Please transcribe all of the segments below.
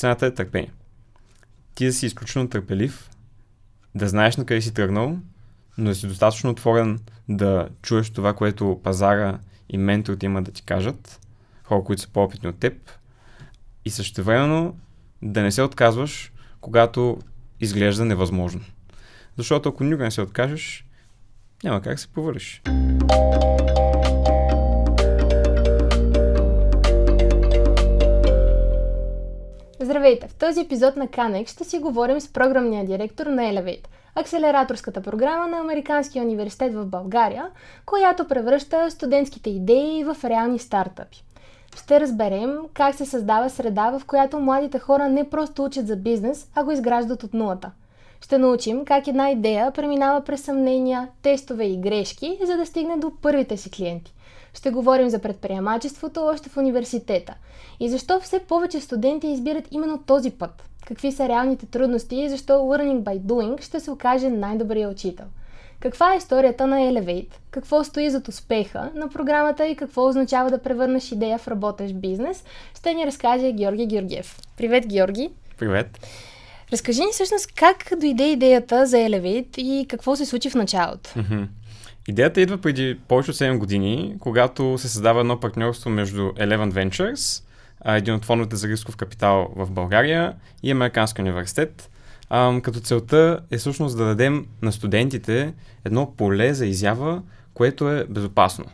Цената е търпение. Ти да си изключително търпелив, да знаеш на къде си тръгнал, но да си достатъчно отворен да чуеш това, което пазара и менторите има да ти кажат, хора, които са по-опитни от теб, и същевременно да не се отказваш, когато изглежда невъзможно. Защото ако никога не се откажеш, няма как да се провалиш. Здравейте! В този епизод на Connect ще си говорим с програмния директор на Elevate, акселераторската програма на Американския университет в България, която превръща студентските идеи в реални стартъпи. Ще разберем как се създава среда, в която младите хора не просто учат за бизнес, а го изграждат от нулата. Ще научим как една идея преминава през съмнения, тестове и грешки, за да стигне до първите си клиенти. Ще говорим за предприемачеството още в университета и защо все повече студенти избират именно този път. Какви са реалните трудности и защо Learning by Doing ще се окаже най-добрият учител. Каква е историята на Elevate? Какво стои зад успеха на програмата и какво означава да превърнеш идея в работещ бизнес? Ще ни разкаже Георги Георгиев. Привет, Георги! Привет! Разкажи ни всъщност как дойде идеята за Elevate и какво се случи в началото. Идеята идва преди повече от 7 години, когато се създава едно партньорство между Eleven Ventures, един от фондовете за рисков капитал в България, и Американския университет. Като целта е всъщност да дадем на студентите едно поле за изява, което е безопасно.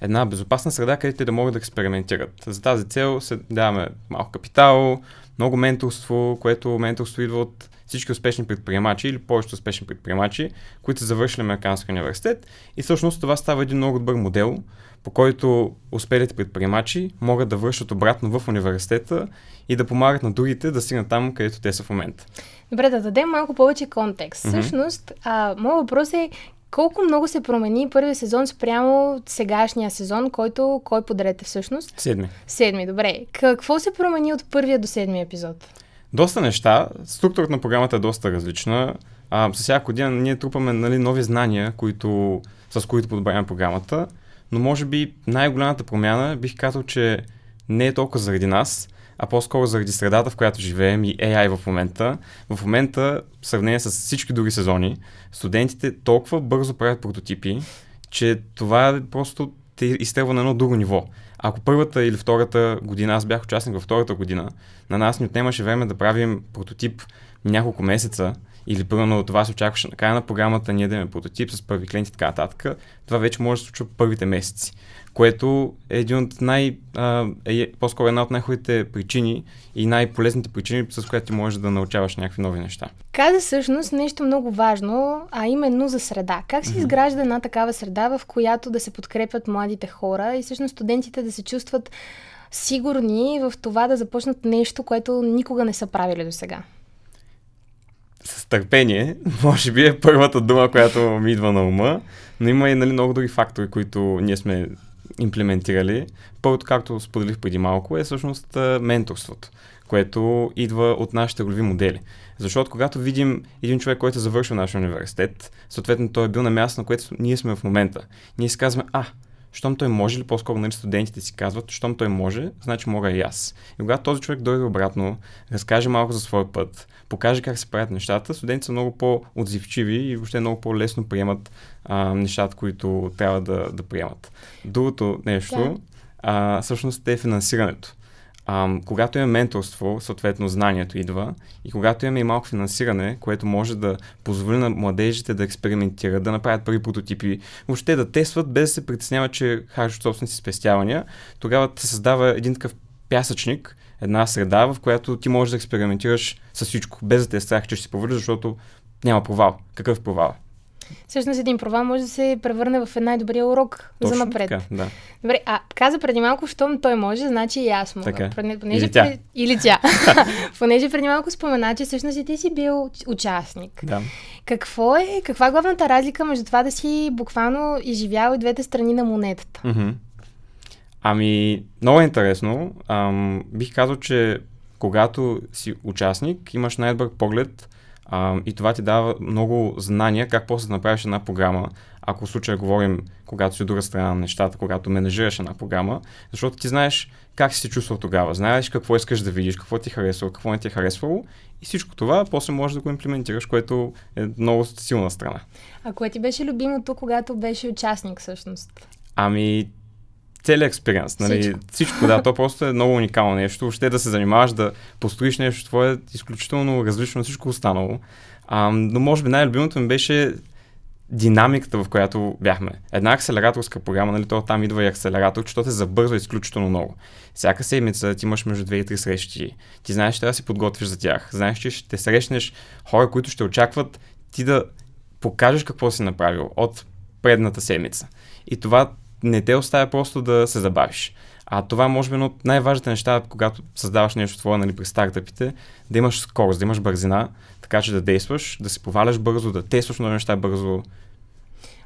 Една безопасна среда, където да могат да експериментират. За тази цел се даваме малко капитал, много менторство, което менторство идва от всички успешни предприемачи или повечето успешни предприемачи, които са завършили Американския университет, и всъщност това става един много добър модел, по който успелите предприемачи могат да връщат обратно в университета и да помагат на другите да стигнат там, където те са в момента. Добре, да дадем малко повече контекст. Всъщност, моят въпрос е колко много се промени първия сезон спрямо сегашния сезон, който кой подред е всъщност? Седми, добре. Какво се промени от първия до седмия епизод? Доста неща. Структурата на програмата е доста различна. С всяка година ние трупаме нови знания, с които подобряваме програмата, но може би най-голямата промяна бих казал, че не е толкова заради нас, а по-скоро заради средата, в която живеем и AI в момента. В момента, в сравнение с всички други сезони, студентите толкова бързо правят прототипи, че това просто те изстрелва на едно друго ниво. Ако първата или втората година, аз бях участник във втората година, на нас ни отнемаше време да правим прототип няколко месеца, или първо това се очакваше на края на програмата, ние да имаме прототип с първи клиенти и така нататък, това вече може да се случва първите месеци, което е по-скоро една от най-хубавите причини и най-полезните причини, с които ти можеш да научаваш някакви нови неща. Каза всъщност нещо много важно, а именно за среда. Как се изгражда една такава среда, в която да се подкрепят младите хора и всъщност студентите да се чувстват сигурни в това да започнат нещо, което никога не са правили до сега? С търпение, може би е първата дума, която ми идва на ума, но има и много други фактори, които ние сме имплементирали. Първото, както споделих преди малко, е всъщност менторството, което идва от нашите ролеви модели. Защото когато видим един човек, който е завършил нашия университет, съответно той е бил на място, на което ние сме в момента, ние си казваме, щом той може, или по-скоро студентите си казват, щом той може, значи мога и аз. И когато този човек дойде обратно, разкаже малко за своя път, покаже как се правят нещата, студентите са много по-отзивчиви и въобще много по-лесно приемат нещата, които трябва да приемат. Другото нещо, всъщност е финансирането. Когато имаме менторство, съответно знанието идва, и когато имаме и малко финансиране, което може да позволи на младежите да експериментират, да направят първи прототипи, въобще да тестват, без да се притесняват, че харчат собствените си спестявания, тогава се създава един такъв пясъчник, една среда, в която ти можеш да експериментираш с всичко, без да те е страх, че ще си провалиш, защото няма провал. Какъв провал? Всъщност един провал може да се превърне в най-добрия урок за напред. Така, да. Добре, каза преди малко, щом той може, значи и аз мога. Така. Или тя. Понеже преди малко спомена, че всъщност и ти си бил участник. Да. Каква е главната разлика между това да си буквално изживял и двете страни на монетата? Много е интересно. Бих казал, че когато си участник, имаш най-добър поглед И това ти дава много знания как после да направиш една програма, ако в случая говорим, когато си от друга страна на нещата, когато менажираш една програма, защото ти знаеш как си се чувствал тогава, знаеш какво искаш да видиш, какво ти е харесвало, какво не ти е харесвало и всичко това после можеш да го имплементираш, което е много силна страна. А кое ти беше любимото, когато беше участник всъщност? Целият експириенс, нали? Всичко, да, то просто е много уникално нещо. Въобще да се занимаваш, да построиш нещо, това е изключително различно от всичко останало. Но може би най-любимото ми беше динамиката, в която бяхме. Една акселераторска програма, нали, то там идва и акселератор, че то те забързва изключително много. Всяка седмица ти имаш между 2 и 3 срещи. Ти знаеш, че трябва да се подготвиш за тях. Знаеш, че ще срещнеш хора, които ще очакват ти да покажеш какво си направил от предната седмица. И това не те оставя просто да се забавиш. Това може би едно от най-важните неща, когато създаваш нещо твое, нали, при стартъпите, да имаш скорост, да имаш бързина, така че да действаш, да се поваляш бързо, да тестваш много неща бързо.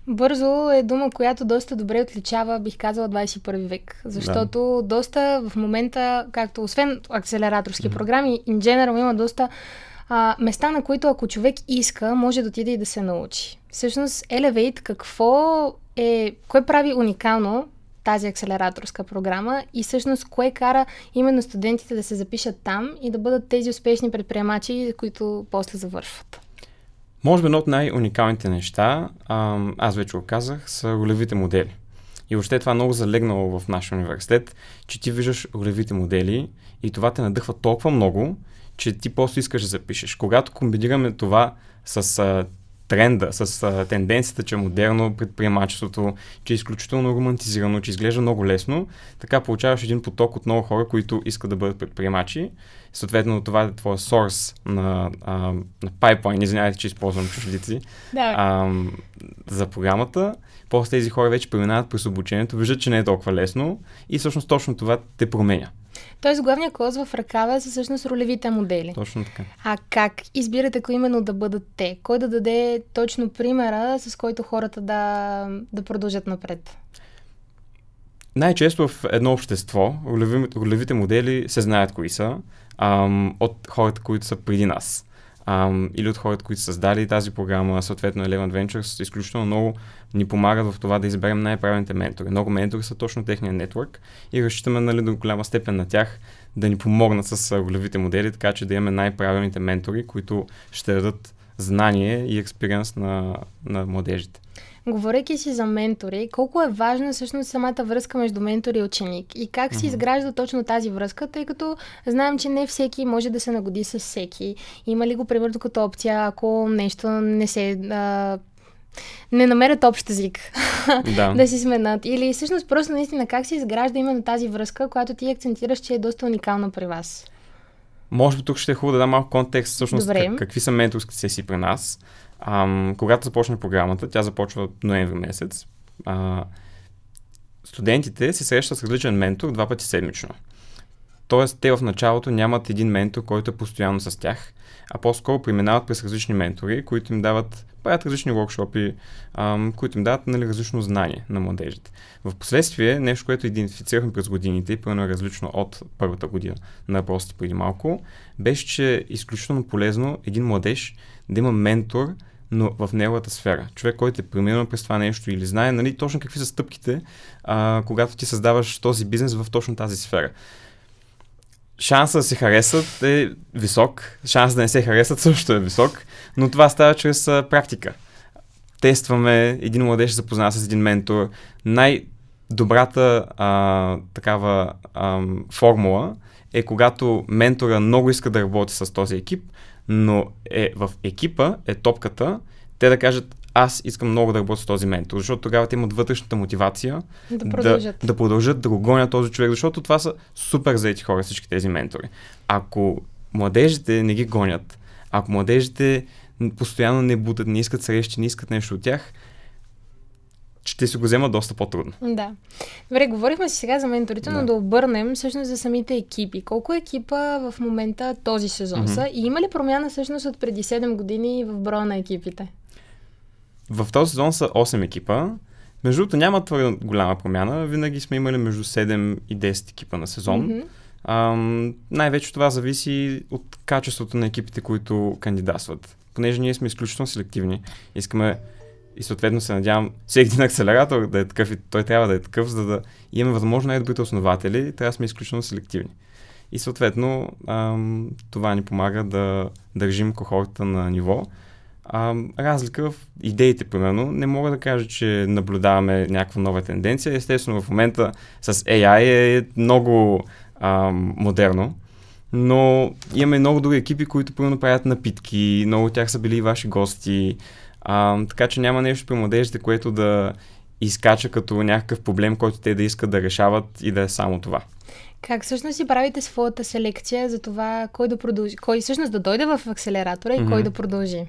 Бързо е дума, която доста добре отличава, бих казала, 21 век. Защото доста в момента, както освен акселераторски програми, in general има доста места, на които ако човек иска, може да отиде и да се научи. Всъщност, Elevate кое прави уникално тази акселераторска програма и всъщност кое кара именно студентите да се запишат там и да бъдат тези успешни предприемачи, които после завършват? Може би едно от най-уникалните неща, аз вече го казах, са ролевите модели. И въобще това е много залегнало в нашия университет, че ти виждаш ролевите модели и това те надъхва толкова много, че ти просто искаш да запишеш. Когато комбинираме това с тренда, с тенденцията, че е модерно предприемачеството, че е изключително романтизирано, че изглежда много лесно, така получаваш един поток от много хора, които искат да бъдат предприемачи. Съответно, това е твоя source на pipeline, извинявайте, че използвам чуждици, за програмата. После тези хора вече преминават през обучението, виждат, че не е толкова лесно и всъщност точно това те променя. Тоест, главният коз в ръкава са всъщност ролевите модели. Точно така. А как избирате кои именно да бъдат те? Кой да даде точно примера, с който хората да продължат напред? Най-често в едно общество ролевите модели се знаят кои са от хората, които са преди нас. Или от хората, които са създали тази програма, съответно Eleven Ventures, изключително много ни помагат в това да изберем най-правилните ментори. Много ментори са точно техния нетворк и разчитаме, нали, до голяма степен на тях да ни помогнат с ролевите модели, така че да имаме най-правилните ментори, които ще дадат знание и експириенс на младежите. Говорейки си за ментори, колко е важна всъщност самата връзка между ментор и ученик и как се изгражда точно тази връзка, тъй като знаем, че не всеки може да се нагоди с всеки. Има ли го примерно като опция, ако нещо не намерят общ език да си сменят? Или всъщност просто наистина как се изгражда именно тази връзка, която ти акцентираш, че е доста уникална при вас? Може би тук ще е хубаво да дам малко контекст всъщност какви са менторски сесии при нас. Когато започне програмата, тя започва от ноември месец, студентите се срещат с различен ментор 2 пъти седмично. Тоест, те в началото нямат един ментор, който е постоянно с тях, а по-скоро преминават през различни ментори, които им правят различни workshop-и, които им дават, нали, различно знание на младежите. В последствие, нещо, което идентифицирахме през годините, пълно е различно от първата година на въпросите преди малко, беше, че е изключително полезно един младеж да има ментор, но в неговата сфера. Човек, който е преминал през това нещо или знае, нали, точно какви са стъпките, когато ти създаваш този бизнес в точно тази сфера. Шансът да се харесат е висок, шансът да не се харесат също е висок, но това става чрез практика. Тестваме, един младеж се запознава с един ментор. Най-добрата такава формула е когато ментора много иска да работи с този екип, но в екипа е топката, те да кажат: аз искам много да работя с този ментор, защото тогава те имат вътрешната мотивация да продължат да го гонят този човек, защото това са супер заети хора, всички тези ментори. Ако младежите не ги гонят, ако младежите постоянно не бутат, не искат срещи, не искат нещо от тях, ще си го взема доста по-трудно. Да. Добре, говорихме си сега за менторите, но да обърнем всъщност за самите екипи. Колко екипа в момента този сезон са и има ли промяна всъщност от преди 7 години в броя на екипите? В този сезон са 8 екипа. Между другото няма твърде голяма промяна. Винаги сме имали между 7 и 10 екипа на сезон. Най-вече това зависи от качеството на екипите, които кандидатстват. понеже ние сме изключително селективни, искаме и съответно се надявам всеки един акселератор да е такъв и той трябва да е такъв, за да имаме възможно най-добрите основатели, трябва да сме изключително селективни. И съответно това ни помага да държим кохорта на ниво. Разлика в идеите, примерно, не мога да кажа, че наблюдаваме някаква нова тенденция. Естествено, в момента с AI е много модерно, но имаме много други екипи, които примерно правят напитки, много от тях са били и ваши гости, така че няма нещо при младежите, което да изкача като някакъв проблем, който те да искат да решават и да е само това. Как всъщност си правите своята селекция за това кой да продължи, кой всъщност да дойде в акселератора и кой да продължи?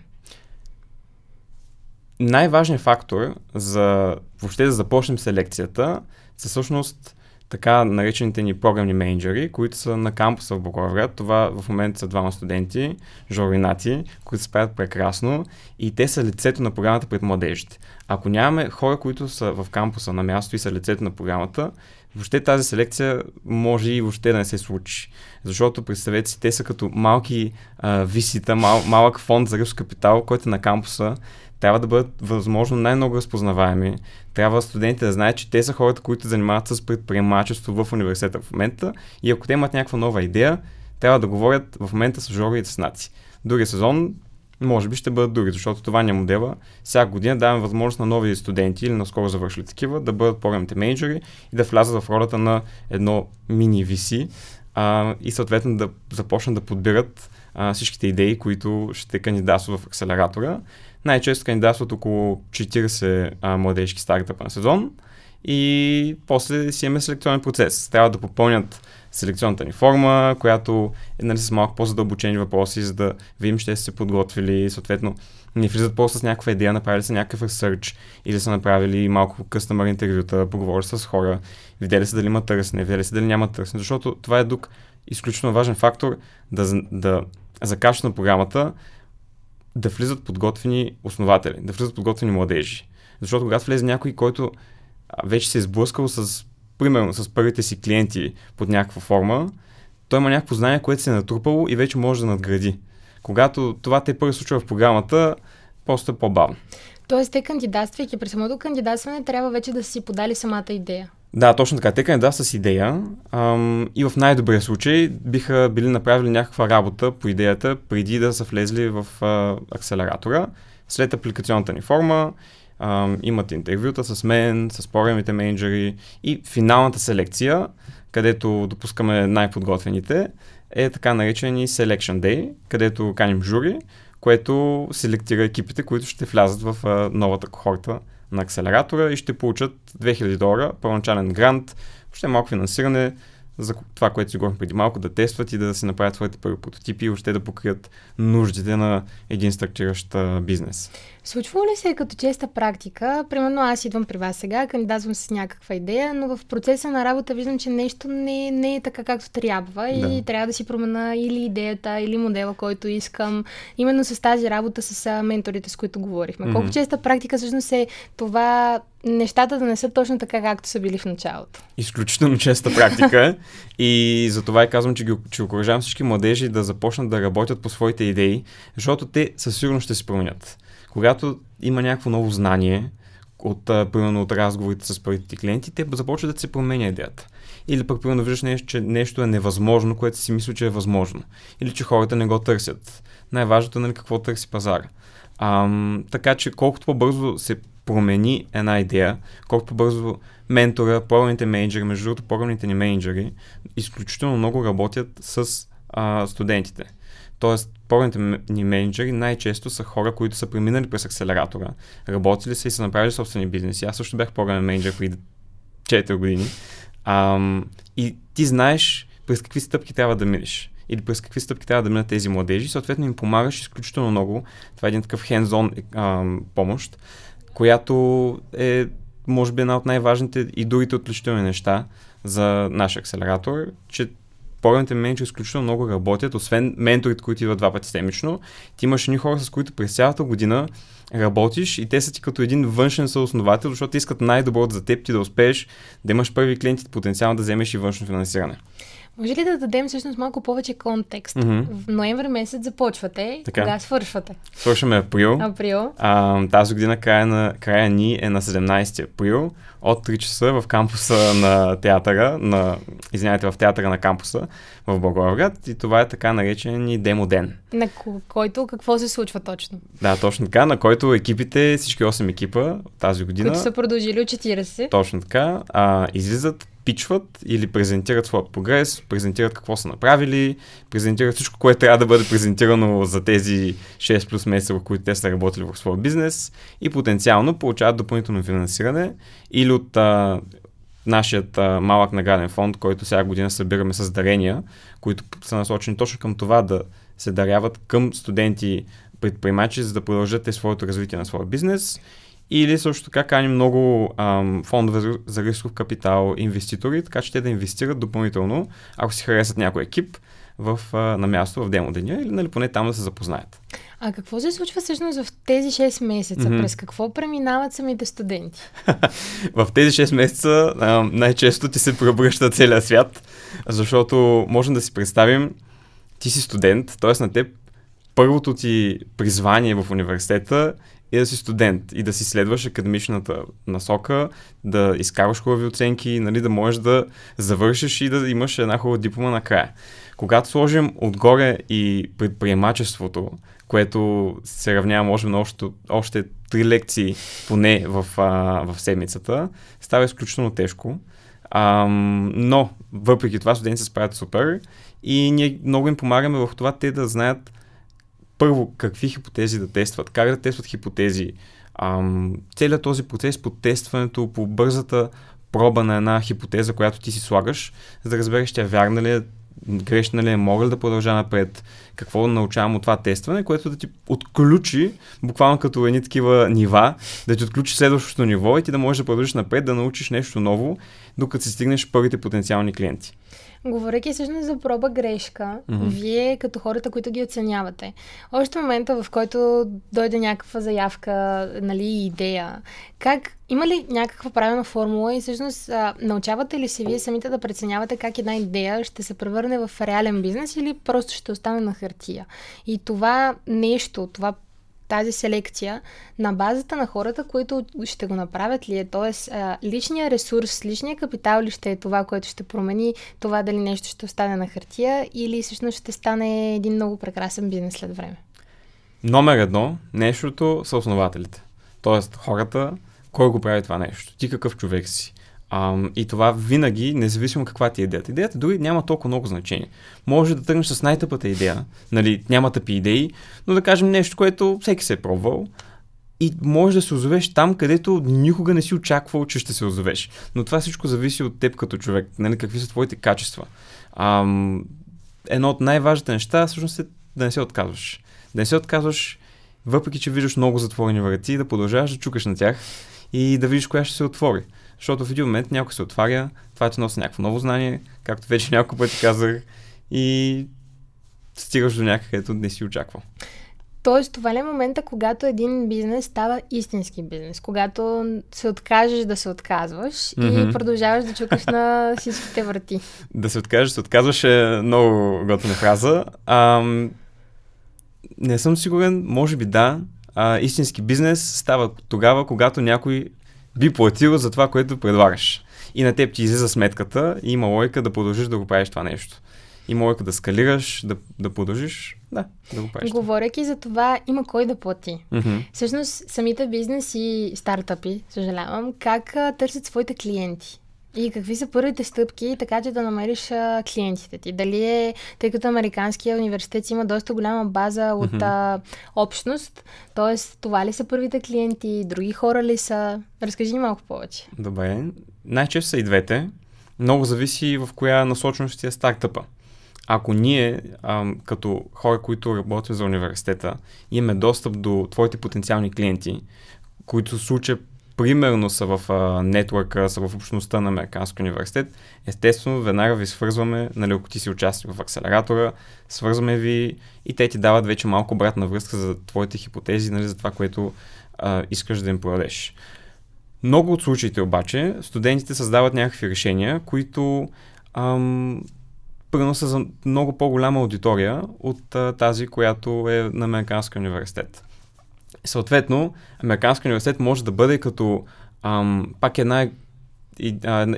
Най-важният фактор за въобще да започнем селекцията са всъщност така наречените ни програмни менеджери, които са на кампуса в Благоевград. Това в момента са двама студенти, Жоро и Нати, които се справят прекрасно и те са лицето на програмата пред младежите. Ако нямаме хора, които са в кампуса на място и са лицето на програмата, въобще тази селекция може и въобще да не се случи. Защото представете си, те са като малки висита, малък фонд за риск капитал, който е на кампуса. Трябва да бъдат възможно най-много разпознаваеми. Трябва студентите да знаят, че те са хората, които занимават с предприемачество в университета в момента и ако те имат някаква нова идея, трябва да говорят в момента с Жоро и с Наци. Другия сезон може би ще бъдат други, защото това ни е модела. Всяка година даваме възможност на нови студенти или наскоро завършили такива да бъдат програмните менеджери и да влязат в ролята на едно мини VC и съответно да започнат да подбират всичките идеи, които ще кандидатстват в акселератора. Най-често кандидатстват около 40 младежки стартъпа на сезон и после си имаме селекционен процес. Трябва да попълнят селекционната ни форма, която е с малко по-задълбочени въпроси, за да видим, че те са се подготвили, съответно не влизат просто с някаква идея, направили са някакъв ресърч или са направили малко къстъмър интервюта, поговорили с хора, видели са дали има търсене, видели са дали няма търсене, защото това е друг изключително важен фактор за качеството на програмата, да влизат подготвени основатели, да влизат подготвени младежи. Защото когато влезе някой, който вече се е сблъскал примерно с първите си клиенти под някаква форма, той има някакво знание, което се е натрупало и вече може да надгради. Когато това те първо случва в програмата, просто е по-бавно. Тоест те кандидатствайки, при самото кандидатстване трябва вече да са си подали самата идея. Да, точно така. Те кандидатстват с идея и в най-добрия случай биха били направили някаква работа по идеята преди да са влезли в акселератора. След апликационната ни форма имат интервюта с мен, с програмните менеджери и финалната селекция, където допускаме най-подготвените, е така наречени Selection Day, където каним жури, което селектира екипите, които ще влязат в новата кохорта на акселератора и ще получат $2000 първоначален грант, въобще малко финансиране за това, което си говорим преди малко, да тестват и да си направят своите първи прототипи и въобще да покрият нуждите на един стартиращ бизнес. Случва ли се като честа практика? Примерно аз идвам при вас сега, кандидатствам с някаква идея, но в процеса на работа виждам, че нещо не е така както трябва и трябва да си променя или идеята, или модела, който искам. Именно с тази работа с менторите, с които говорихме. Колко честа практика всъщност е това нещата да не са точно така, както са били в началото? Изключително честа практика и затова и казвам, че окуражавам всички младежи да започнат да работят по своите идеи, защото те със сигурност ще се променят. Когато има някакво ново знание, примерно от разговорите с първите клиенти, те започват да се променя идеята. Или пък примерно виждаш нещо, че нещо е невъзможно, което си мисли, че е възможно. Или че хората не го търсят. Най-важното е какво търси пазара. Така че колкото по-бързо се промени една идея, колкото по-бързо ментора, програмните менеджери, между другото програмните ни менеджери, изключително много работят с студентите. Тоест, програмните ни менеджери най-често са хора, които са преминали през акселератора, работили са и са направили собствени бизнеси. Аз също бях програмен менеджер преди 4 години. И ти знаеш през какви стъпки трябва да минеш. Или през какви стъпки трябва да минат тези младежи. Съответно им помагаш изключително много. Това е един такъв hands-on помощ, която е, може би, една от най-важните и другите отличителни неща за нашия акселератор, че програмните менеджери изключително много работят, освен менторите, които идват 2 пъти седмично. Ти имаш едни хора, с които през цялата година работиш и те са ти като един външен съосновател, защото те искат най-доброто за теб, ти да успееш да имаш първи клиенти, потенциално да вземеш и външно финансиране. Може ли да дадем всъщност малко повече контекст? В ноември месец започвате, кога свършвате? Свършваме април. Тази година края ни е на 17 април от 3 часа в кампуса на театъра, в театъра на кампуса в Благоевград, и това е така наречен ни демо ден. На който какво се случва точно? Да, точно така, на който екипите, всички 8 екипа тази година, които са продължили от 40. Точно така, излизат, пичват или презентират своят прогрес, презентират какво са направили, презентират всичко, което трябва да бъде презентирано за тези 6 плюс месеца, в които те са работили в своя бизнес, и потенциално получават допълнително финансиране или от нашият малък награден фонд, който всяка година събираме с дарения, които са насочени точно към това да се даряват към студенти предприемачи, за да продължат своето развитие на своя бизнес. Или също така каним много фондове за рисков капитал, инвеститори, така че те да инвестират допълнително, ако си харесат някой екип на място в демо деня, или поне там да се запознаят. А какво се случва всъщност в тези 6 месеца? През какво преминават самите студенти? В тези 6 месеца най-често ти се преобръща целият свят, защото можем да си представим, ти си студент, т.е. на теб първото ти призвание в университета е да си студент и да си следваш академичната насока, да изкарваш хубави оценки, да можеш да завършиш и да имаш една хубава диплома накрая. Когато сложим отгоре и предприемачеството, което се равнява, може на още 3 лекции поне в седмицата, става изключително тежко. Но въпреки това студентите се справят супер и ние много им помагаме в това те да знаят първо какви хипотези да тестват, как да тестват хипотези. Целият този процес по тестването, по бързата проба на една хипотеза, която ти си слагаш, за да разбереш тя вярна ли е, грешна ли е, мога ли да продължа напред, какво да научавам от това тестване, което да ти отключи, буквално като едни такива нива, да ти отключи следващото ниво и ти да можеш да продължиш напред, да научиш нещо ново, докато си стигнеш първите потенциални клиенти. Говорейки всъщност за проба грешка, вие като хората, които ги оценявате, още в момента, в който дойде някаква заявка, идея, има ли някаква правилна формула и всъщност научавате ли се вие самите да преценявате как една идея ще се превърне в реален бизнес или просто ще остане на хартия? И това нещо, тази селекция на базата на хората, които ще го направят ли е? Тоест, личният ресурс, личният капитал ли ще е това, което ще промени това дали нещо ще остане на хартия или всъщност ще стане един много прекрасен бизнес след време? Номер 1, нещото са основателите. Тоест, хората, кой го прави това нещо? Ти какъв човек си? И това винаги, независимо каква ти е идеята. Идеята дори няма толкова много значение. Може да тръгнеш с най-тъпата идея, няма тъпи идеи, но да кажем нещо, което всеки се е пробвал и може да се озовеш там, където никога не си очаквал, че ще се озовеш. Но това всичко зависи от теб като човек, какви са твоите качества. Едно от най-важните неща всъщност е да не се отказваш. Да не се отказваш, въпреки че виждаш много затворени врати, да продължаваш да чукаш на тях и да видиш коя ще се отвори. Защото в един момент някой се отваря, това ти носи някакво ново знание, както вече няколко пъти казах, и стигаш до някъде, където не си очаквал. Тоест, това ли е момента, когато един бизнес става истински бизнес? Когато се откажеш да се отказваш и продължаваш да чукаш на всичките врати? Да се откажеш, се отказваш е много готина фраза. Не съм сигурен, може би да. Истински бизнес става тогава, когато някой би платил за това, което предлагаш. И на теб ти излиза сметката и има логика да продължиш да го правиш това нещо. Има логика да скалираш, да продължиш, да го правиш. Говорейки за това, има кой да плати. Всъщност, самите бизнес и стартъпи, съжалявам, как търсят своите клиенти? И какви са първите стъпки, така че да намериш клиентите ти? Дали е, тъй като Американския университет има доста голяма база от общност, т.е. това ли са първите клиенти, други хора ли са? Разкажи ни малко повече. Добре, най-често са и двете. Много зависи в коя насоченост е стартъпа. Ако ние, като хора, които работят за университета, имаме достъп до твоите потенциални клиенти, които в случая примерно са в нетворка, са в общността на Американския университет, естествено, веднага ви свързваме, ако ти си участник в акселератора, свързваме ви и те ти дават вече малко обратна връзка за твоите хипотези, за това, което искаш да им продадеш. Много от случаите обаче, студентите създават някакви решения, които приноса за много по-голяма аудитория от тази, която е на Американския университет. Съответно, Американския университет може да бъде като пак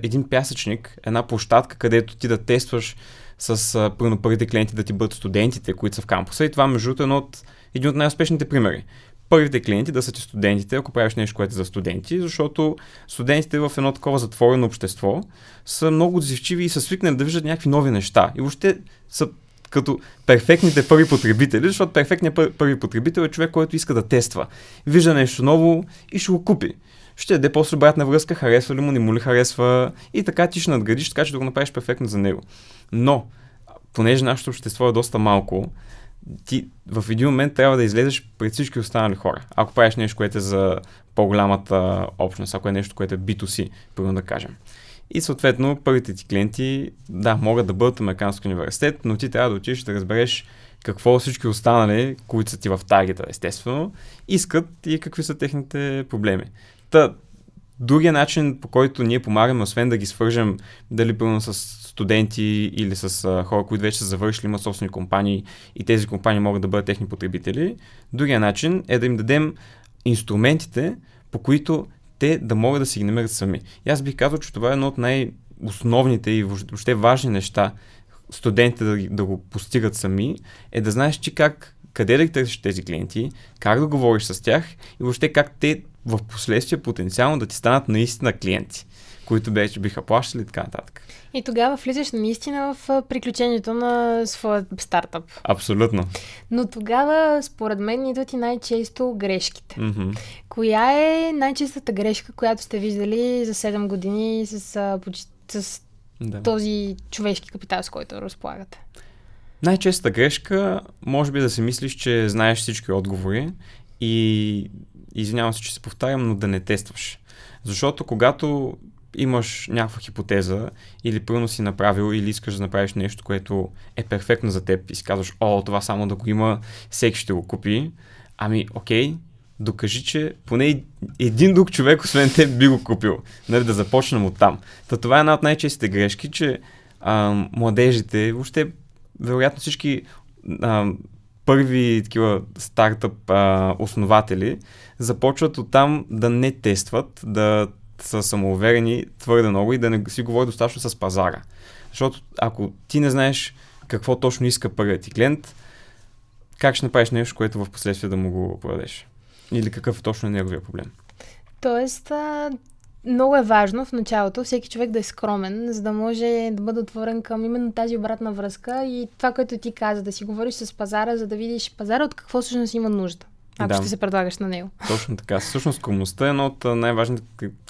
един пясъчник, една площадка, където ти да тестваш с първите клиенти да ти бъдат студентите, които са в кампуса, и това между другото един от най-успешните примери. Първите клиенти да са ти студентите, ако правиш нещо, което е за студенти, защото студентите в едно такова затворено общество са много отзивчиви и са свикнали да виждат някакви нови неща. И въобще са като перфектните първи потребители, защото перфектният първи потребител е човек, който иска да тества. Вижда нещо ново и ще го купи. Ще даде после обратна връзка, харесва ли му, не му ли харесва, и така ти ще надградиш, така че да го направиш перфектно за него. Но, понеже нашето общество е доста малко, ти в един момент трябва да излезеш пред всички останали хора. Ако правиш нещо, което е за по-голямата общност, ако е нещо, което е B2C, примерно да кажем. И съответно, първите ти клиенти, да, могат да бъдат Американски университет, но ти трябва да отидеш да разбереш какво всички останали, които са ти в таргета, естествено, искат и какви са техните проблеми. Другия начин, по който ние помагаме, освен да ги свържем дали пълно с студенти или с хора, които вече са завършили, имат собствени компании и тези компании могат да бъдат техни потребители, другия начин е да им дадем инструментите, по които те да могат да си ги намерят сами. И аз бих казал, че това е едно от най-основните и въобще важни неща студентите да го постигат сами, е да знаеш ти къде да ги търсиш тези клиенти, как да говориш с тях и въобще как те в последствие потенциално да ти станат наистина клиенти, които вече биха плащали и така нататък. И тогава влизаш наистина в приключението на своя стартъп. Абсолютно. Но тогава, според мен, идват и най-често грешките. Mm-hmm. Коя е най-честата грешка, която сте виждали за 7 години с този човешки капитал, с който разполагате? Най-честата грешка може би да си мислиш, че знаеш всички отговори и извинявам се, че се повтарям, но да не тестваш. Защото когато имаш някаква хипотеза или пълно си направил или искаш да направиш нещо, което е перфектно за теб и си казваш, това само да го има, всеки ще го купи, окей, докажи, че поне един друг човек, освен теб, би го купил. Нали, да започнем от там. Това е една от най-честите грешки, че младежите, въобще вероятно всички първи такива стартъп основатели започват оттам да не тестват, да са самоуверени твърде много и да не си говори достатъчно с пазара. Защото ако ти не знаеш какво точно иска първият ти клиент, как ще направиш нещо, което в последствие да му го продадеш? Или какъв точно е неговия проблем? Тоест, много е важно в началото всеки човек да е скромен, за да може да бъде отворен към именно тази обратна връзка и това, което ти каза, да си говориш с пазара, за да видиш пазара от какво всъщност има нужда, ако ще се предлагаш на него. Точно така. Всъщност скромността е едно от най-важните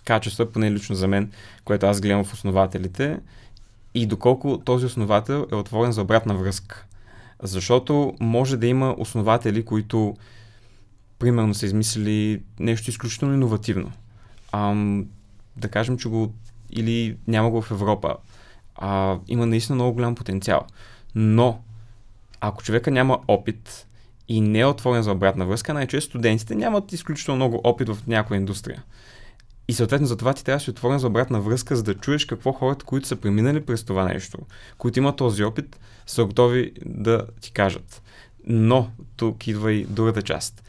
качества, поне лично за мен, което аз гледам в основателите, и доколко този основател е отворен за обратна връзка. Защото може да има основатели, които примерно са измислили нещо изключително иновативно. Да кажем, че или няма го в Европа. Има наистина много голям потенциал. Но, ако човека няма опит и не е отворен за обратна връзка, най-често студентите нямат изключително много опит в някоя индустрия. И съответно за това ти трябва да си отворен за обратна връзка, за да чуеш какво хората, които са преминали през това нещо, които имат този опит, са готови да ти кажат. Но, тук идва и другата част.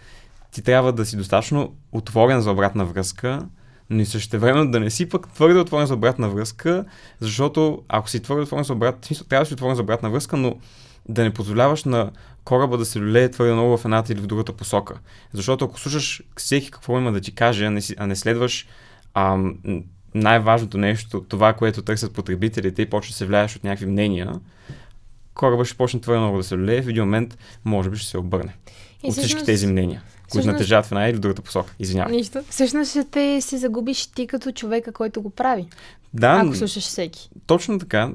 Ти трябва да си достатъчно отворен за обратна връзка, но и същевременно да не си пък твърде отворен за обратна връзка, защото ако си твърде отворен за обратна, трябва да си отворен за обратна връзка, но да не позволяваш на кораба да се люлее твърде много в едната или в другата посока. Защото ако слушаш всеки какво има да ти каже, а не следваш най-важното нещо, това, което търсят потребителите и почва да се влияеш от някакви мнения, кораба ще почне твърде много да се люлее, в един момент може би ще се обърне от всички тези мнения, които натежават в една или в другата посока. Извинявай. Нищо. Всъщност ще се загубиш ти като човека, който го прави. Да. Ако слушаш всеки. Точно така.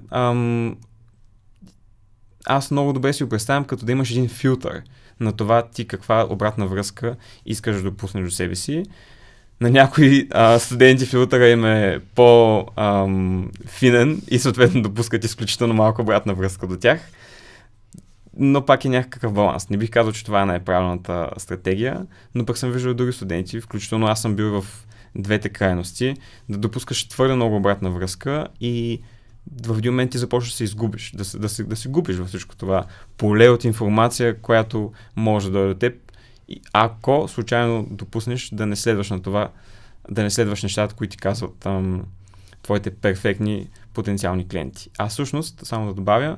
Аз много добре си го представям, като да имаш един филтър на това ти каква обратна връзка искаш да допуснеш до себе си. На някои студенти филтъра им е по-финен и съответно допускат изключително малко обратна връзка до тях. Но пак е някакъв баланс. Не бих казал, че това е най-правилната стратегия, но пък съм виждал други студенти, включително аз съм бил в двете крайности, да допускаш твърде много обратна връзка и в един момент ти започваш да се изгубиш, да се губиш във всичко това поле от информация, която може да дойде до теб. И ако случайно допуснеш да не следваш на това, да не следваш нещата, които ти казват твоите перфектни потенциални клиенти. А всъщност, само да добавя,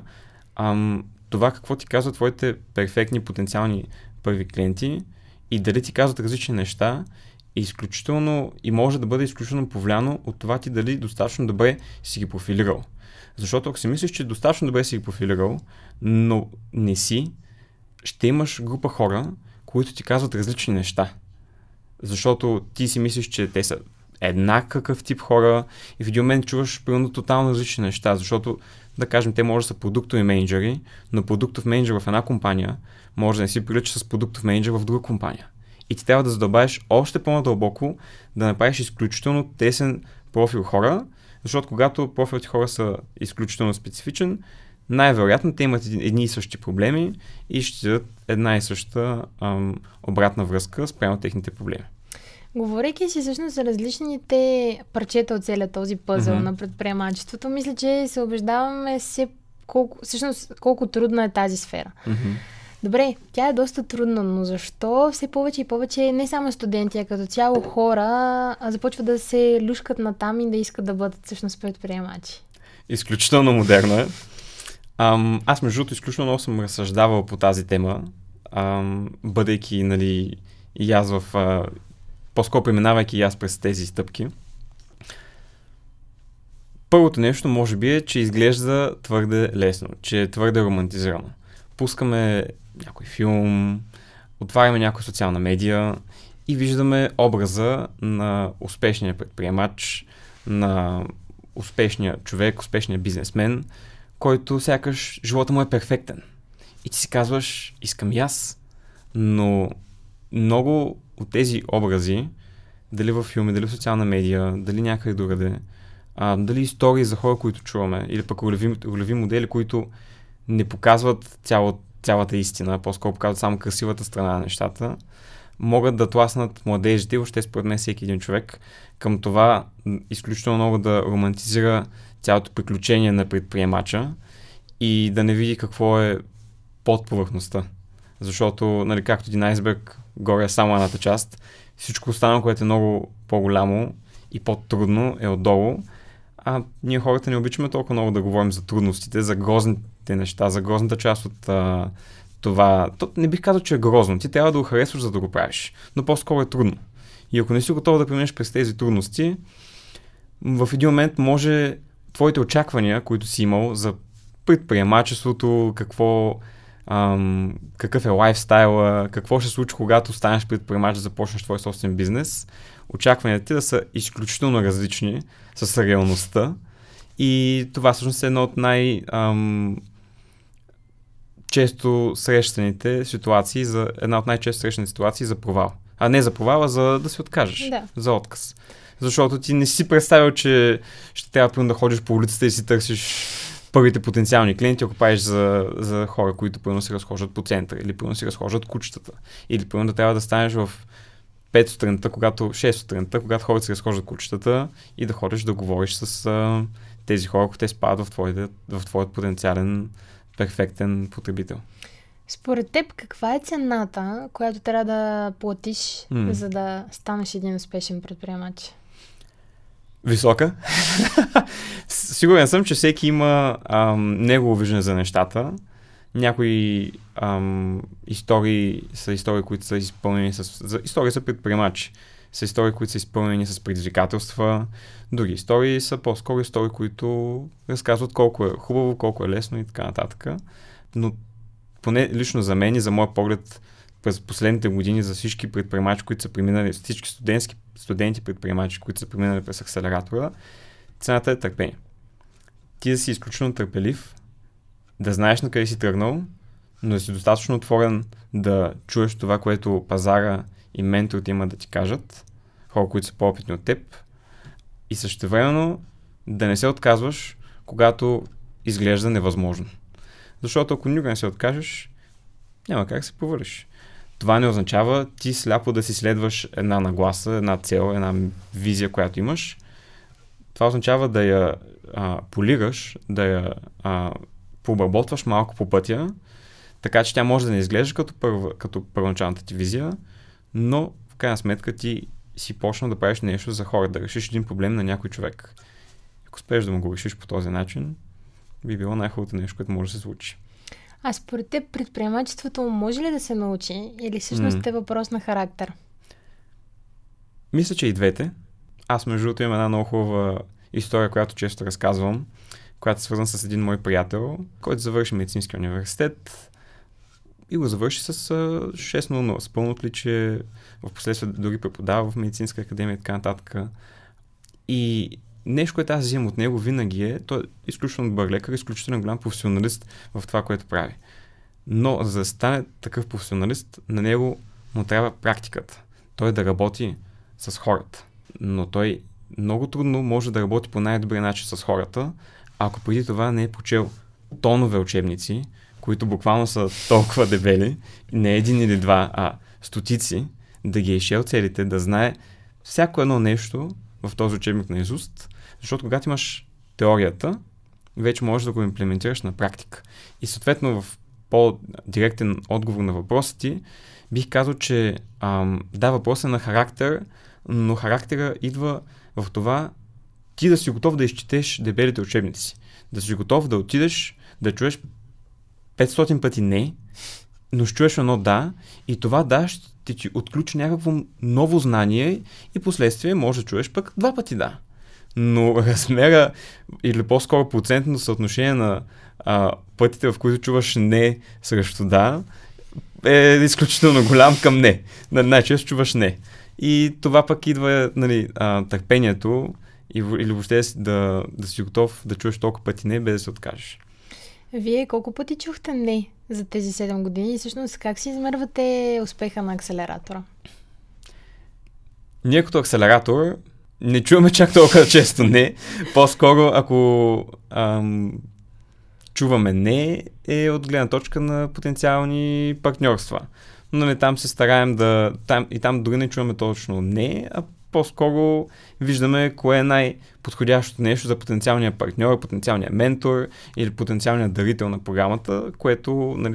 това какво ти казват твоите перфектни потенциални първи клиенти и дали ти казват различни неща, е изключително и може да бъде изключително повлияно от това ти дали достатъчно добре си ги профилирал. Защото ако си мислиш, че достатъчно добре си ги профилирал, но не си, ще имаш група хора, които ти казват различни неща. Защото ти си мислиш, че те са еднакъв тип хора и в един момент чуваш примерно тотално различни неща, защото да кажем, те може да са продуктови менеджери, но продуктов менеджер в една компания може да не си прилича с продуктов менеджер в друга компания. И ти трябва да задълбаеш още по-надълбоко, да направиш изключително тесен профил хора, защото когато профилите хора са изключително специфичен, най-вероятно те имат едни и същи проблеми и ще дадат една и съща обратна връзка спрямо техните проблеми. Говорейки си всъщност за различните парчета от целият този пъзъл на предприемачеството, мисля, че се убеждаваме колко трудна е тази сфера. Добре, тя е доста трудна, но защо все повече и повече не само студенти, а като цяло хора започват да се люшкат натам и да искат да бъдат всъщност предприемачи? Изключително модерно е. Аз между другото изключително много съм разсъждавал по тази тема, бъдейки и аз по-скоро преминавайки и аз през тези стъпки. Първото нещо може би е, че изглежда твърде лесно, че е твърде романтизирано. Пускаме някой филм, отваряме някоя социална медия и виждаме образа на успешния предприемач, на успешния човек, успешния бизнесмен, който сякаш живота му е перфектен. И ти си казваш, искам и аз. Но много от тези образи, дали във филми, дали в социална медия, дали някъде другаде, дали истории за хора, които чуваме, или пък ролеви модели, които не показват цялата истина, по-скоро показват само красивата страна на нещата, могат да тласнат младежите, въобще според мен всеки един човек, към това изключително много да романтизира цялото приключение на предприемача и да не види какво е под повърхността. Защото, както един айсберг, горе е само едната част, всичко останало, което е много по-голямо и по-трудно е отдолу. А ние хората не обичаме толкова много да говорим за трудностите, за грозните неща, за грозната част от това. Не бих казал, че е грозно. Ти трябва да го харесваш, за да го правиш. Но по-скоро е трудно. И ако не си готов да преминеш през тези трудности, в един момент може твоите очаквания, които си имал за предприемачеството, какъв е лайфстайла, какво ще случи, когато станеш предприемач, да започнеш твой собствен бизнес, очакванията ти да са изключително различни с реалността и това всъщност е едно от често срещаните ситуации, една от най-често срещаните ситуации за провал. А не за провал, а за да се откажеш. Да. За отказ. Защото ти не си представил, че ще трябва да ходиш по улицата и си търсиш първите потенциални клиенти, ако правиш за хора, които пълно се разхождат по центъра, или пълно се разхождат кучетата, или пълно да трябва да станеш в 6 сутринта, когато хората се разхождат кучетата и да ходиш да говориш с тези хора, ако те спадат в твоят потенциален перфектен потребител. Според теб, каква е цената, която трябва да платиш, за да станеш един успешен предприемач? Висока. Сигурен съм, че всеки има негово виждане за нещата. Някои истории са истории, които са изпълнени истории са предприемачи. Са истории, които са изпълнени с предизвикателства. Други истории са по-скоро истории, които разказват колко е хубаво, колко е лесно и така нататък. Но поне лично за мен и за моя поглед през последните години за всички предприемачи, които са преминали, всички студенти предприемачи, които са преминали през акселератора, цената е търпение. Ти да си изключително търпелив, да знаеш на къде си тръгнал, но да си достатъчно отворен да чуеш това, което пазара и менторите имат да ти кажат, хора, които са по-опитни от теб, и същевременно да не се отказваш, когато изглежда невъзможно. Защото ако никога не се откажеш, няма как да се провалиш. Това не означава ти сляпо да си следваш една нагласа, една цел, една визия, която имаш. Това означава да я полираш, да я пообработваш малко по пътя, така че тя може да не изглежда като първоначалната ти визия, но в крайна сметка ти си почнал да правиш нещо за хората, да решиш един проблем на някой човек. Ако успееш да му го решиш по този начин, би било най-хубавото нещо, което може да се случи. А според теб предприемачеството може ли да се научи или всъщност е въпрос на характер? Мисля, че и двете. Аз между другото имам една много хубава история, която често разказвам, която е свързана с един мой приятел, който завърши медицински университет и го завърши с 6/0, с пълно отличие, в последствие дори преподава в медицинска академия и така нататък. И нещо, което аз взимам от него винаги е, той е изключително добър лекар, изключително голям професионалист в това, което прави. Но за да стане такъв професионалист, на него му трябва практиката. Той да работи с хората. Но той много трудно може да работи по най-добрия начин с хората, ако преди това не е прочел тонове учебници, които буквално са толкова дебели, не един или два, а стотици, да ги е изчел целите, да знае всяко едно нещо в този учебник наизуст, защото когато имаш теорията, вече можеш да го имплементираш на практика. И съответно в по-директен отговор на въпроса ти, бих казал, че да, въпрос е на характер, но характера идва в това ти да си готов да изчетеш дебелите учебници. Да си готов да отидеш, да чуеш 500 пъти не, но ще чуеш едно да и това да ще ти отключи някакво ново знание и последствие може да чуеш пък 2 пъти да. Но размера или по-скоро процентно съотношение на пътите, в които чуваш не срещу да, е изключително голям към не. Най-често чуваш не. И това пък идва търпението или въобще да си готов да чуеш толкова пъти не, без да се откажеш. Вие колко пъти чухте не за тези 7 години и всъщност как си измервате успеха на акселератора? Ние като акселератор не чуваме чак толкова често не. По-скоро ако чуваме не е от гледна точка на потенциални партньорства. Но там се стараем там дори не чуваме точно не, а по-скоро виждаме кое е най-подходящото нещо за потенциалния партньор, потенциалния ментор или потенциалния дарител на програмата,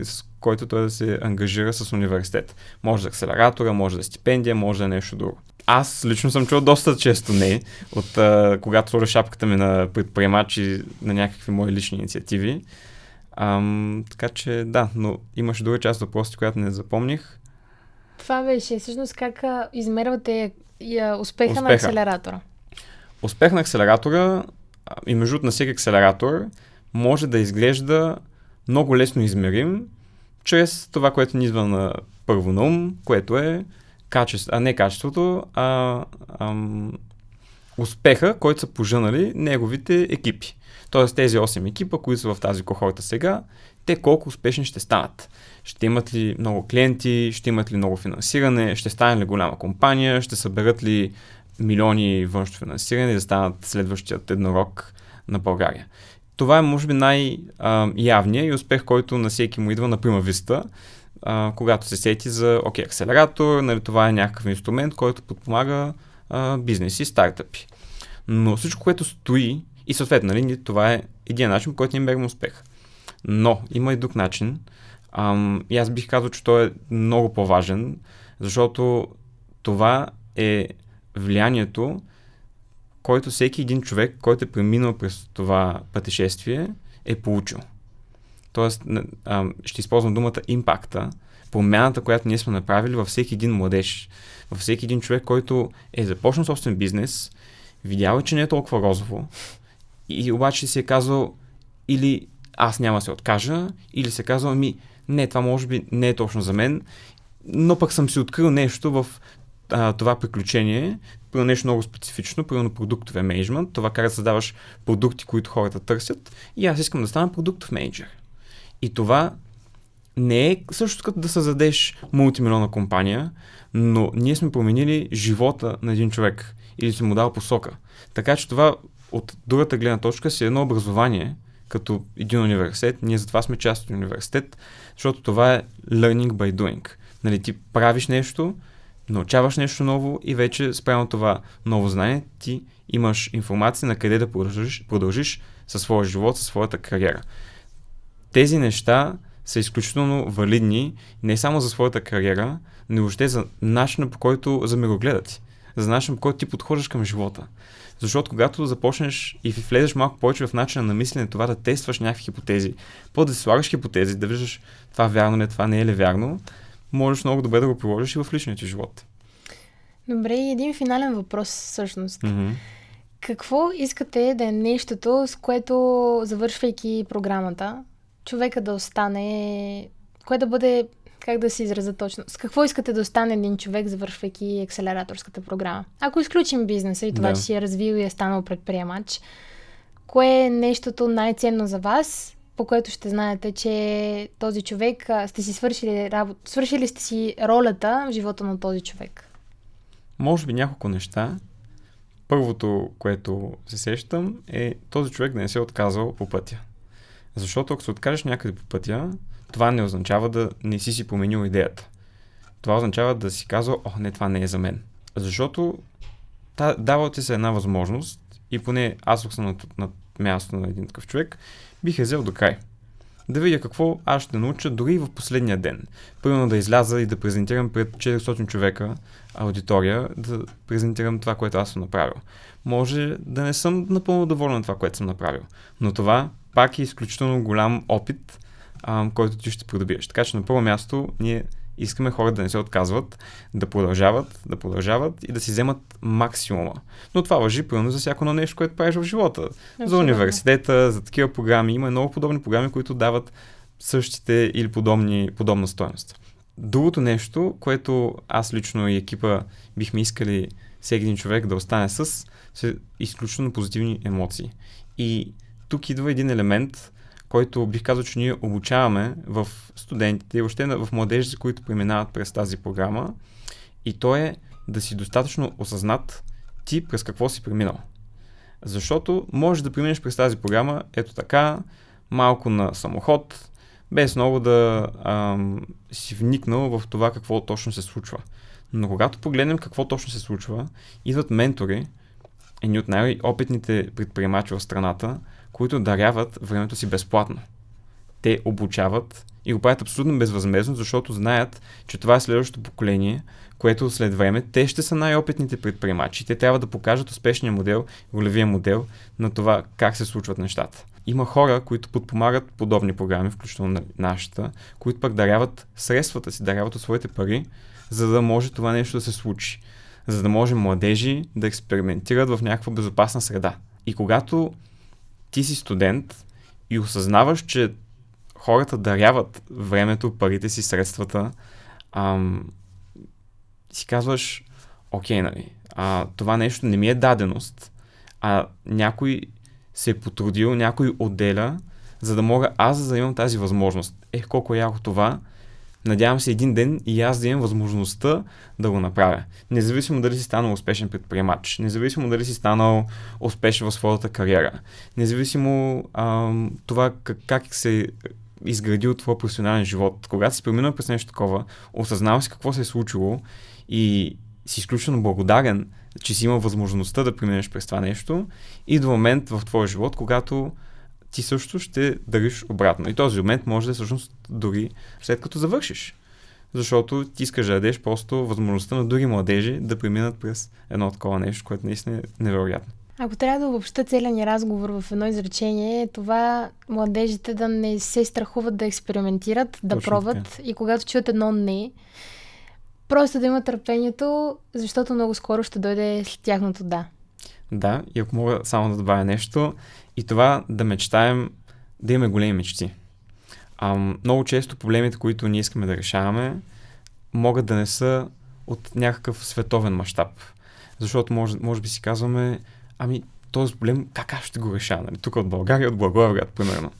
с който той да се ангажира с университет. Може да акселератора, може да стипендия, може да нещо друго. Аз лично съм чул доста често не, от когато сложа шапката ми на предприемачи на някакви мои лични инициативи. Така че да, но имаше друга част от въпросите, която не запомних. Това беше всъщност как измервате успеха на акселератора. Успех на акселератора и между другото на всеки акселератор може да изглежда много лесно измерим чрез това, което ни идва на първо на ум, което е не качеството, успеха, който са пожънали неговите екипи. Тоест тези 8 екипа, които са в тази кохорта сега, те колко успешни ще станат. Ще имат ли много клиенти, ще имат ли много финансиране, ще стане ли голяма компания, ще съберат ли милиони външно финансиране и да станат следващият еднорог на България. Това е може би най-явният и успех, който на всеки му идва на прима виста, когато се сети за акселератор, това е някакъв инструмент, който подпомага бизнеси, стартъпи. Но всичко, което стои и съответно, това е един начин, по който ние мерим успех. Но има и друг начин. И аз бих казал, че той е много по-важен, защото това е влиянието, който всеки един човек, който е преминал през това пътешествие, е получил. Тоест, ще използвам думата импакта, промяната, която ние сме направили във всеки един младеж, във всеки един човек, който е започнал собствен бизнес, видял, че не е толкова розово и обаче си е казал или аз няма да се откажа, или се казва не, това може би не е точно за мен, но пък съм си открил нещо в това приключение, при нещо много специфично, примерно продуктовия мениджмънт, това как да създаваш продукти, които хората търсят и аз искам да стана продуктов менеджер. И това не е също като да създадеш мултимилионна компания, но ние сме променили живота на един човек или сме му дал посока. Така че това от другата гледна точка си едно образование, като един университет. Ние затова сме част от университет, защото това е learning by doing. Ти правиш нещо, научаваш нещо ново и вече спрямо това ново знание ти имаш информация на къде да продължиш със своя живот, със своята кариера. Тези неща са изключително валидни не само за своята кариера, но и въобще за начина, по който за мирогледа ти. За начина, по който ти подхождаш към живота. Защото когато започнеш и влезеш малко повече в начина на мислене, това да тестваш някакви хипотези, да слагаш хипотези, да виждаш това вярно ли, това не е ли вярно, можеш много добре да го приложиш и в личния ти живот. Добре, и един финален въпрос всъщност. Какво искате да е нещото, с което, завършвайки програмата, човека да остане, кое да бъде, как да се изразя точно, с какво искате да остане един човек, завършвайки акселераторската програма? Ако изключим бизнеса и това, че си е развил и е станал предприемач, кое е нещото най-ценно за вас, по което ще знаете, че този човек сте си свършили сте си ролята в живота на този човек? Може би няколко неща. Първото, което се сещам, е този човек да не се е отказал по пътя. Защото ако се откажеш някъде по пътя, това не означава да не си променил идеята. Това означава да си казал, не, това не е за мен. Защото дава ти се една възможност и поне аз съм на място на един такъв човек, бих взел до край. Да видя какво аз ще науча дори и в последния ден. Примерно да изляза и да презентирам пред 400 човека аудитория, да презентирам това, което аз съм направил. Може да не съм напълно доволен на това, което съм направил, но това пак е изключително голям опит, който ти ще придобиеш. Така че на първо място ние искаме хората да не се отказват, да продължават и да си вземат максимума. Но това важи примерно за всяко нещо, което правиш в живота. За университета, за такива програми. Има много подобни програми, които дават същите или подобна стойност. Другото нещо, което аз лично и екипа бихме искали всеки един човек да остане са изключително позитивни емоции. И тук идва един елемент, който бих казал, че ние обучаваме в студентите и въобще в младежите, които преминават през тази програма. И то е да си достатъчно осъзнат ти през какво си преминал. Защото можеш да преминеш през тази програма ето така, малко на самоход, без много да си вникнал в това какво точно се случва. Но когато погледнем какво точно се случва, идват ментори, едни от най-опитните предприемачи в страната, които даряват времето си безплатно. Те обучават и го правят абсолютно безвъзмездно, защото знаят, че това е следващото поколение, което след време те ще са най-опитните предприемачи. Те трябва да покажат успешния модел, ролевия модел на това как се случват нещата. Има хора, които подпомагат подобни програми, включително на нашата, които пък даряват средствата си, даряват от своите пари, за да може това нещо да се случи. За да може младежи да експериментират в някаква безопасна среда. И когато ти си студент и осъзнаваш, че хората даряват времето, парите си, средствата, си казваш, окей, нали, това нещо не ми е даденост, а някой се е потрудил, някой отделя, за да мога аз да имам тази възможност. Колко е яко това. Надявам се един ден и аз да имам възможността да го направя. Независимо дали си станал успешен предприемач, независимо дали си станал успешен в своята кариера, независимо това как се изградил твой професионален живот. Когато си преминал през нещо такова, осъзнаваш си какво се е случило и си изключително благодарен, че си имал възможността да преминеш през това нещо, и до момент в твоя живот, когато ти също ще дариш обратно. И този момент може да е всъщност дори след като завършиш. Защото ти искаш да дадеш просто възможността на други младежи да преминат през едно такова нещо, което наистина е невероятно. Ако трябва да обобща целия ни разговор в едно изречение, това младежите да не се страхуват да експериментират, да точно пробват така. И когато чуят едно не, просто да имат търпението, защото много скоро ще дойде след тяхното да. Да, и ако мога само да добавя нещо, и това да мечтаем, да имаме големи мечти. Много често проблемите, които ние искаме да решаваме, могат да не са от някакъв световен мащаб. Защото може би си казваме, този проблем как аз ще го реша? Нали? Тук от България, от Благоевград, примерно.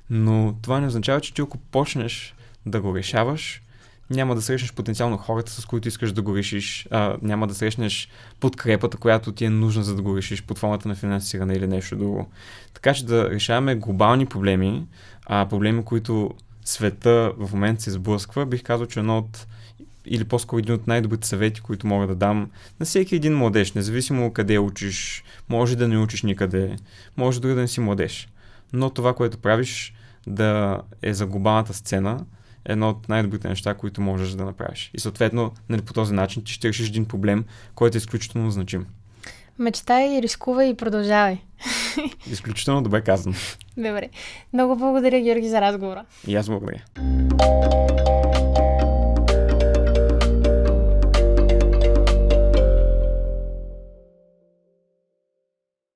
Но това не означава, че ти ако почнеш да го решаваш, няма да срещнеш потенциално хората, с които искаш да го решиш, няма да срещнеш подкрепата, която ти е нужна, за да го решиш под формата на финансиране или нещо друго. Така че да решаваме глобални проблеми, проблеми, които света в момента се сблъсква, бих казал, че едно от или по-скоро един от най-добрите съвети, които мога да дам на всеки един младеж, независимо къде учиш, може да не учиш никъде, може дори да не си младеж. Но това, което правиш, да е за глобалната сцена, е едно от най-добрите неща, които можеш да направиш. И съответно, нали, по този начин ти ще решиш един проблем, който е изключително значим. Мечтай, рискувай и продължавай. Изключително добре казано. Добре. Много благодаря, Георги, за разговора. И аз благодаря.